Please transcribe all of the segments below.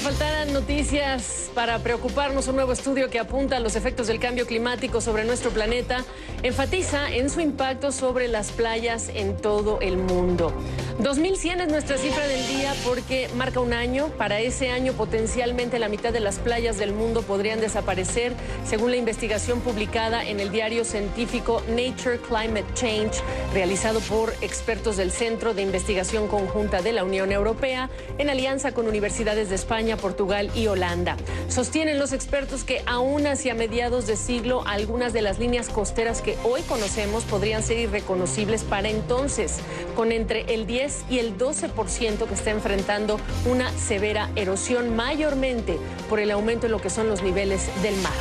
faltaran noticias para preocuparnos, un nuevo estudio que apunta a los efectos del cambio climático sobre nuestro planeta enfatiza en su impacto sobre las playas en todo el mundo. 2100 es nuestra cifra del día porque marca un año. Para ese año potencialmente la mitad de las playas del mundo podrían desaparecer, según la investigación publicada en el diario científico Nature Climate Change, realizado por expertos del Centro de Investigación Conjunta de la Unión Europea en alianza con universidades de España, Portugal y Holanda. Sostienen los expertos que aún hacia mediados de siglo algunas de las líneas costeras que hoy conocemos podrían ser irreconocibles para entonces, con entre el 10 y el 12% que está enfrentando una severa erosión, mayormente por el aumento en lo que son los niveles del mar.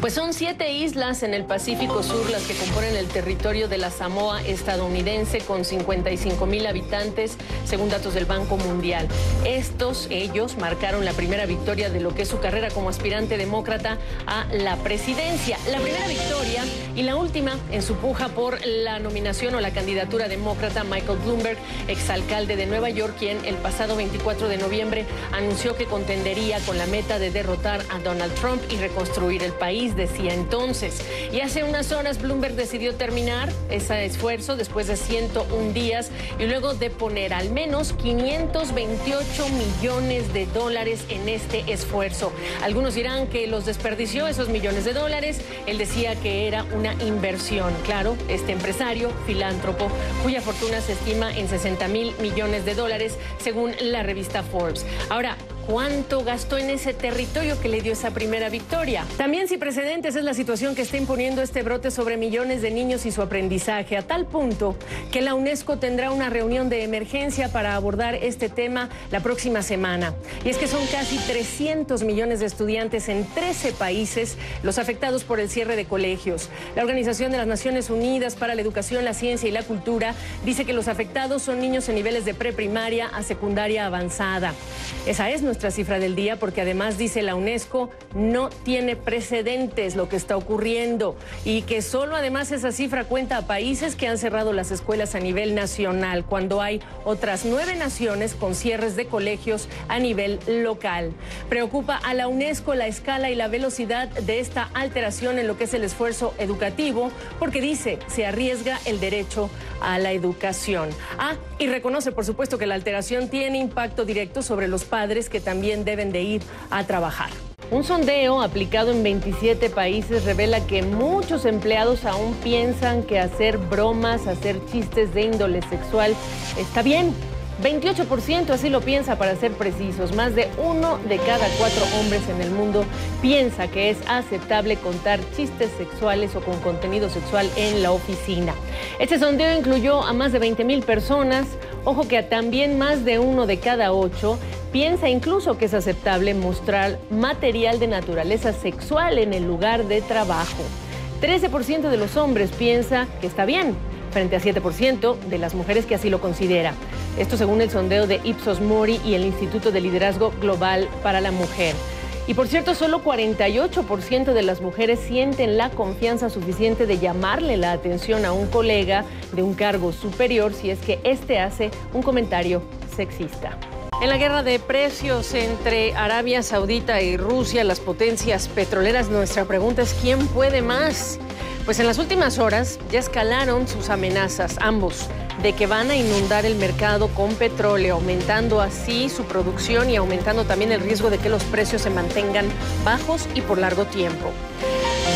Pues son 7 islas en el Pacífico Sur las que componen el territorio de la Samoa estadounidense, con 55,000 habitantes, según datos del Banco Mundial. Ellos marcaron la primera victoria de lo que es su carrera como aspirante demócrata a la presidencia. La primera victoria y la última en su puja por la nominación o la candidatura demócrata. Michael Bloomberg, exalcalde de Nueva York, quien el pasado 24 de noviembre anunció que contendería con la meta de derrotar a Donald Trump y reconstruir el país, decía entonces. Y hace unas horas Bloomberg decidió terminar ese esfuerzo después de 101 días y luego de poner al menos 528 millones de dólares en este esfuerzo. Algunos dirán que los desperdició, esos millones de dólares. Él decía que era una inversión. Claro, este empresario, filántropo, cuya fortuna se estima en 60,000 millones de dólares, según la revista Forbes. Ahora, ¿cuánto gastó en ese territorio que le dio esa primera victoria? También sin precedentes es la situación que está imponiendo este brote sobre millones de niños y su aprendizaje, a tal punto que la UNESCO tendrá una reunión de emergencia para abordar este tema la próxima semana. Y es que son casi 300 millones de estudiantes en 13 países los afectados por el cierre de colegios. La Organización de las Naciones Unidas para la Educación, la Ciencia y la Cultura dice que los afectados son niños en niveles de preprimaria a secundaria avanzada. Esa es nuestra cifra del día, porque además, dice la UNESCO, no tiene precedentes lo que está ocurriendo, y que solo además esa cifra cuenta a países que han cerrado las escuelas a nivel nacional, cuando hay otras 9 naciones con cierres de colegios a nivel local. Preocupa a la UNESCO la escala y la velocidad de esta alteración en lo que es el esfuerzo educativo, porque dice se arriesga el derecho a la educación. Y reconoce, por supuesto, que la alteración tiene impacto directo sobre los padres, que también deben de ir a trabajar. Un sondeo aplicado en 27 países revela que muchos empleados aún piensan que hacer bromas, hacer chistes de índole sexual está bien. 28% así lo piensa, para ser precisos. Más de 1 de cada 4 hombres en el mundo piensa que es aceptable contar chistes sexuales o con contenido sexual en la oficina. Este sondeo incluyó a más de 20,000 personas. Ojo que también más de 1 de cada 8 piensa incluso que es aceptable mostrar material de naturaleza sexual en el lugar de trabajo. 13% de los hombres piensa que está bien, frente a 7% de las mujeres que así lo considera. Esto según el sondeo de Ipsos Mori y el Instituto de Liderazgo Global para la Mujer. Y por cierto, solo 48% de las mujeres sienten la confianza suficiente de llamarle la atención a un colega de un cargo superior si es que éste hace un comentario sexista. En la guerra de precios entre Arabia Saudita y Rusia, las potencias petroleras, nuestra pregunta es ¿quién puede más? Pues en las últimas horas ya escalaron sus amenazas, ambos, de que van a inundar el mercado con petróleo, aumentando así su producción y aumentando también el riesgo de que los precios se mantengan bajos y por largo tiempo.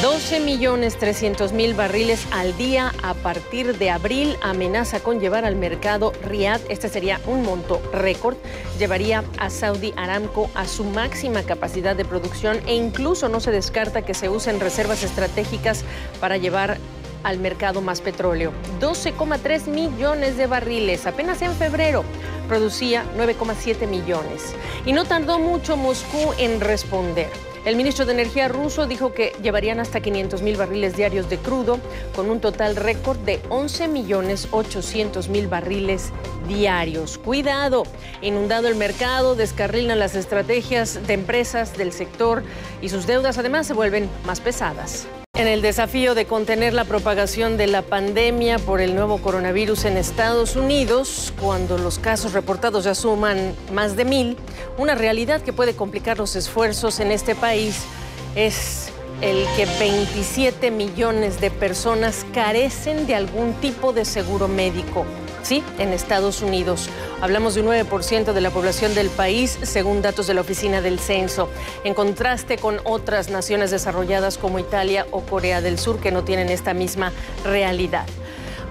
12,300,000 barriles al día a partir de abril amenaza con llevar al mercado Riad. Este sería un monto récord. Llevaría a Saudi Aramco a su máxima capacidad de producción, e incluso no se descarta que se usen reservas estratégicas para llevar al mercado más petróleo. 12,3 millones de barriles. Apenas en febrero producía 9,7 millones. Y no tardó mucho Moscú en responder. El ministro de Energía ruso dijo que llevarían hasta 500,000 barriles diarios de crudo, con un total récord de 11,800,000 barriles diarios. Cuidado, inundado el mercado, descarrilan las estrategias de empresas del sector y sus deudas además se vuelven más pesadas. En el desafío de contener la propagación de la pandemia por el nuevo coronavirus en Estados Unidos, cuando los casos reportados ya suman más de 1,000, una realidad que puede complicar los esfuerzos en este país es el que 27 millones de personas carecen de algún tipo de seguro médico. Sí, en Estados Unidos. Hablamos de un 9% de la población del país, según datos de la Oficina del Censo, en contraste con otras naciones desarrolladas como Italia o Corea del Sur, que no tienen esta misma realidad.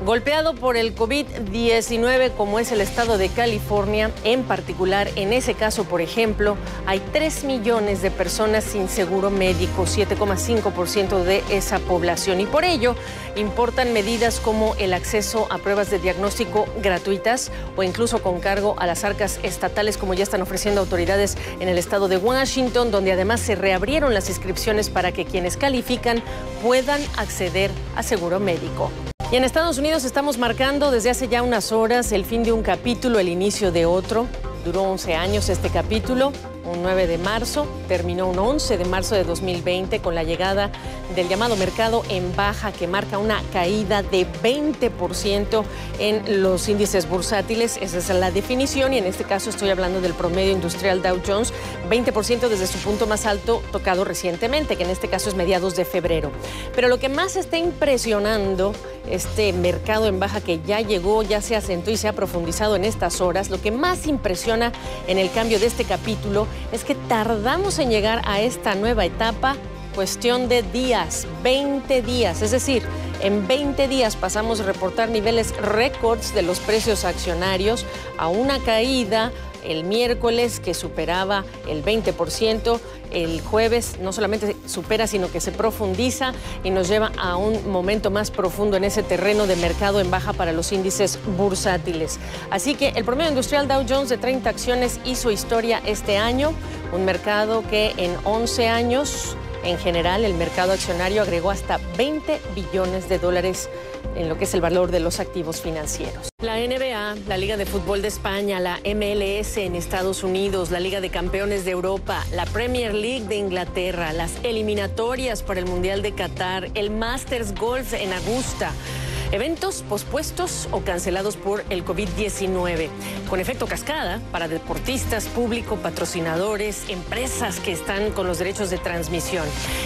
Golpeado por el COVID-19, como es el estado de California, en particular, en ese caso, por ejemplo, hay 3 millones de personas sin seguro médico, 7,5% de esa población. Y por ello, importan medidas como el acceso a pruebas de diagnóstico gratuitas o incluso con cargo a las arcas estatales, como ya están ofreciendo autoridades en el estado de Washington, donde además se reabrieron las inscripciones para que quienes califican puedan acceder a seguro médico. Y en Estados Unidos estamos marcando desde hace ya unas horas el fin de un capítulo, el inicio de otro. Duró 11 años este capítulo, un 9 de marzo, terminó un 11 de marzo de 2020 con la llegada del llamado mercado en baja, que marca una caída de 20% en los índices bursátiles. Esa es la definición, y en este caso estoy hablando del promedio industrial Dow Jones, 20% desde su punto más alto tocado recientemente, que en este caso es mediados de febrero. Pero lo que más está impresionando este mercado en baja, que ya llegó, ya se asentó y se ha profundizado en estas horas, lo que más impresiona en el cambio de este capítulo es que tardamos en llegar a esta nueva etapa cuestión de días, 20 días, es decir, en 20 días pasamos a reportar niveles récords de los precios accionarios a una caída el miércoles que superaba el 20%, el jueves no solamente supera, sino que se profundiza y nos lleva a un momento más profundo en ese terreno de mercado en baja para los índices bursátiles. Así que el promedio industrial Dow Jones de 30 acciones hizo historia este año, un mercado que en 11 años, en general, el mercado accionario agregó hasta 20 billones de dólares en lo que es el valor de los activos financieros. La NBA, la Liga de Fútbol de España, la MLS en Estados Unidos, la Liga de Campeones de Europa, la Premier League de Inglaterra, las eliminatorias para el Mundial de Qatar, el Masters Golf en Augusta. Eventos pospuestos o cancelados por el COVID-19, con efecto cascada para deportistas, público, patrocinadores, empresas que están con los derechos de transmisión.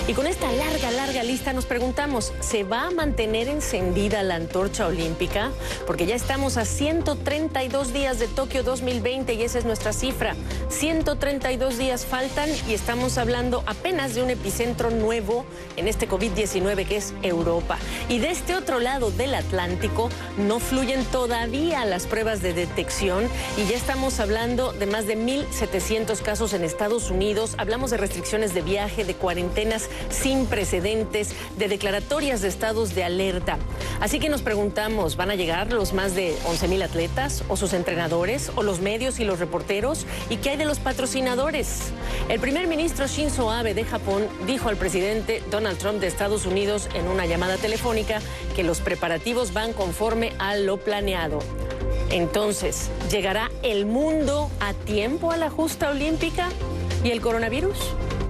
Y con esta larga lista nos preguntamos, ¿se va a mantener encendida la antorcha olímpica? Porque ya estamos a 132 días de Tokio 2020 y esa es nuestra cifra. 132 días faltan y estamos hablando apenas de un epicentro nuevo en este COVID-19 que es Europa. Y de este otro lado del Atlántico no fluyen todavía las pruebas de detección y ya estamos hablando de más de 1,700 casos en Estados Unidos. Hablamos de restricciones de viaje, de cuarentenas sin precedentes, de declaratorias de estados de alerta. Así que nos preguntamos, ¿van a llegar los más de 11,000 atletas o sus entrenadores o los medios y los reporteros? ¿Y qué hay de los patrocinadores? El primer ministro Shinzo Abe de Japón dijo al presidente Donald Trump de Estados Unidos en una llamada telefónica que los preparativos van conforme a lo planeado. Entonces, ¿llegará el mundo a tiempo a la justa olímpica? ¿Y el coronavirus?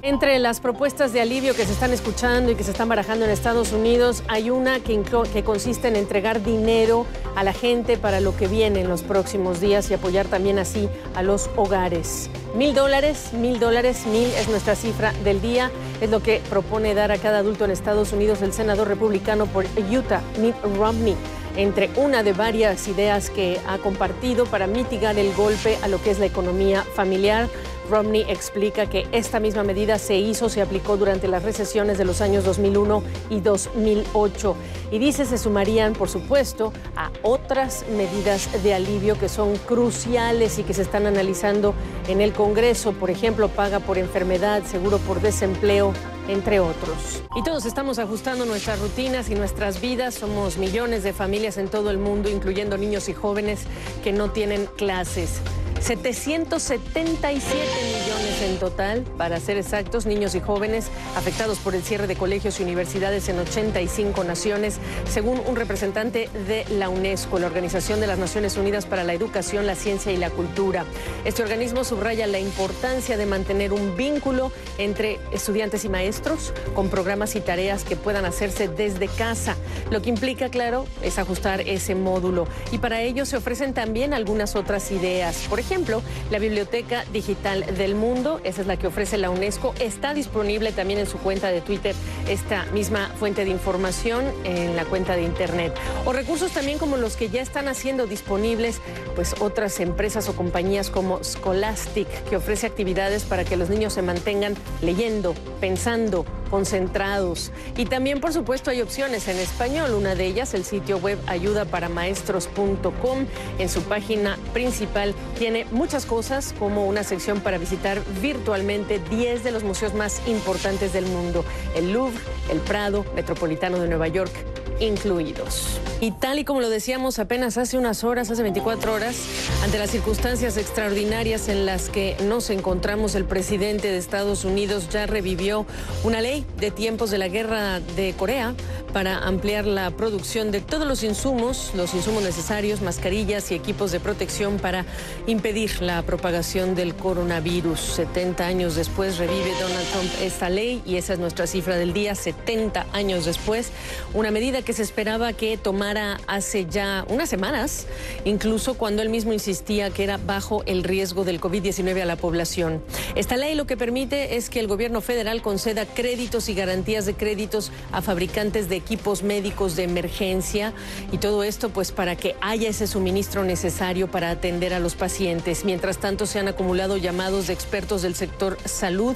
Entre las propuestas de alivio que se están escuchando y que se están barajando en Estados Unidos, hay una que consiste en entregar dinero a la gente para lo que viene en los próximos días y apoyar también así a los hogares. $1,000, $1,000 es nuestra cifra del día. Es lo que propone dar a cada adulto en Estados Unidos el senador republicano por Utah, Mitt Romney, entre una de varias ideas que ha compartido para mitigar el golpe a lo que es la economía familiar. Romney explica que esta misma medida se aplicó durante las recesiones de los años 2001 y 2008. Y dice se sumarían, por supuesto, a otras medidas de alivio que son cruciales y que se están analizando en el Congreso. Por ejemplo, paga por enfermedad, seguro por desempleo, entre otros. Y todos estamos ajustando nuestras rutinas y nuestras vidas. Somos millones de familias en todo el mundo, incluyendo niños y jóvenes que no tienen clases. 777 millones en total, para ser exactos, niños y jóvenes afectados por el cierre de colegios y universidades en 85 naciones, según un representante de la UNESCO, la Organización de las Naciones Unidas para la Educación, la Ciencia y la Cultura. Este organismo subraya la importancia de mantener un vínculo entre estudiantes y maestros con programas y tareas que puedan hacerse desde casa, lo que implica, claro, es ajustar ese módulo. Y para ello se ofrecen también algunas otras ideas. Por ejemplo, la Biblioteca Digital del Mundo, esa es la que ofrece la UNESCO, está disponible también en su cuenta de Twitter, esta misma fuente de información en la cuenta de Internet. O recursos también como los que ya están haciendo disponibles pues otras empresas o compañías como Scholastic, que ofrece actividades para que los niños se mantengan leyendo, pensando, concentrados. Y también, por supuesto, hay opciones en español. Una de ellas, el sitio web ayudaparamaestros.com. En su página principal tiene muchas cosas, como una sección para visitar virtualmente 10 de los museos más importantes del mundo: el Louvre, el Prado, Metropolitano de Nueva York, incluidos. Y tal y como lo decíamos apenas hace unas horas, hace 24 horas, ante las circunstancias extraordinarias en las que nos encontramos, el presidente de Estados Unidos ya revivió una ley de tiempos de la guerra de Corea para ampliar la producción de todos los insumos necesarios, mascarillas y equipos de protección para impedir la propagación del coronavirus. 70 años después revive Donald Trump esta ley y esa es nuestra cifra del día, 70 años después. Una medida que se esperaba que tomara hace ya unas semanas, incluso cuando él mismo insistía que era bajo el riesgo del COVID-19 a la población. Esta ley lo que permite es que el gobierno federal conceda créditos y garantías de créditos a fabricantes de equipos médicos de emergencia y todo esto pues para que haya ese suministro necesario para atender a los pacientes. Mientras tanto, se han acumulado llamados de expertos del sector salud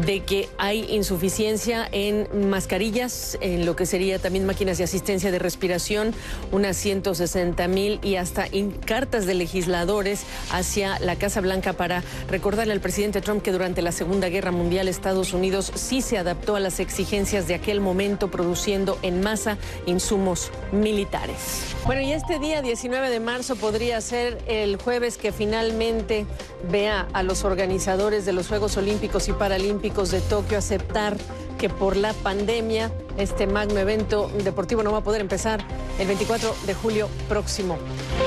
de que hay insuficiencia en mascarillas, en lo que sería también máquinas de asistencia de respiración, unas 160,000, y hasta cartas de legisladores hacia la Casa Blanca para recordarle al presidente Trump que durante la Segunda Guerra Mundial Estados Unidos sí se adaptó a las exigencias de aquel momento, produciendo en masa insumos militares. Bueno, y este día 19 de marzo podría ser el jueves que finalmente vea a los organizadores de los Juegos Olímpicos y Paralímpicos de Tokio aceptar que por la pandemia este magno evento deportivo no va a poder empezar el 24 de julio próximo.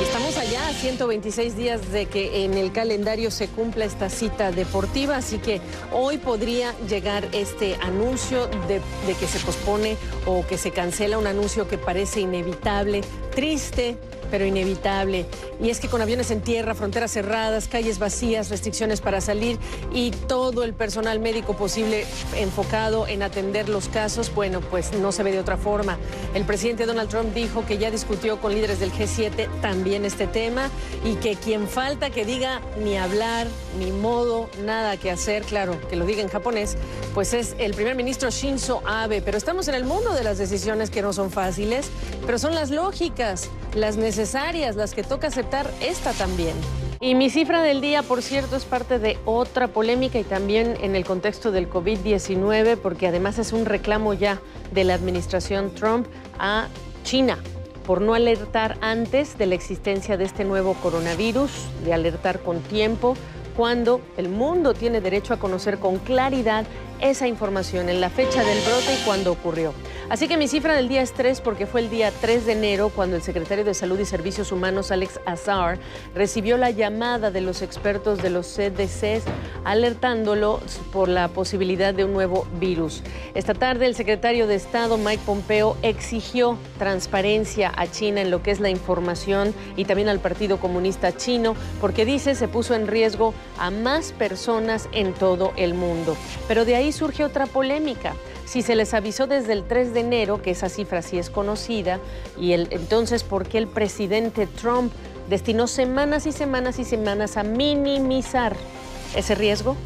Y estamos allá a 126 días de que en el calendario se cumpla esta cita deportiva, así que hoy podría llegar este anuncio de que se pospone o que se cancela, un anuncio que parece inevitable, triste, pero inevitable. Y es que con aviones en tierra, fronteras cerradas, calles vacías, restricciones para salir y todo el personal médico posible enfocado en atender los casos, bueno, pues no se ve de otra forma. El presidente Donald Trump dijo que ya discutió con líderes del G7 también este tema y que quien falta que diga ni hablar, ni modo, nada que hacer, claro, que lo diga en japonés, pues es el primer ministro Shinzo Abe. Pero estamos en el mundo de las decisiones que no son fáciles, pero son las lógicas, las necesarias, las que toca aceptar, esta también. Y mi cifra del día, por cierto, es parte de otra polémica y también en el contexto del COVID-19, porque además es un reclamo ya de la administración Trump a China por no alertar antes de la existencia de este nuevo coronavirus, de alertar con tiempo, cuando el mundo tiene derecho a conocer con claridad esa información en la fecha del brote y cuándo ocurrió. Así que mi cifra del día es 3 porque fue el día 3 de enero cuando el secretario de Salud y Servicios Humanos, Alex Azar, recibió la llamada de los expertos de los CDC alertándolo por la posibilidad de un nuevo virus. Esta tarde el secretario de Estado, Mike Pompeo, exigió transparencia a China en lo que es la información y también al Partido Comunista Chino, porque dice se puso en riesgo a más personas en todo el mundo. Pero de ahí surge otra polémica. Si se les avisó desde el 3 de enero, que esa cifra sí es conocida, entonces, ¿por qué el presidente Trump destinó semanas y semanas y semanas a minimizar ese riesgo?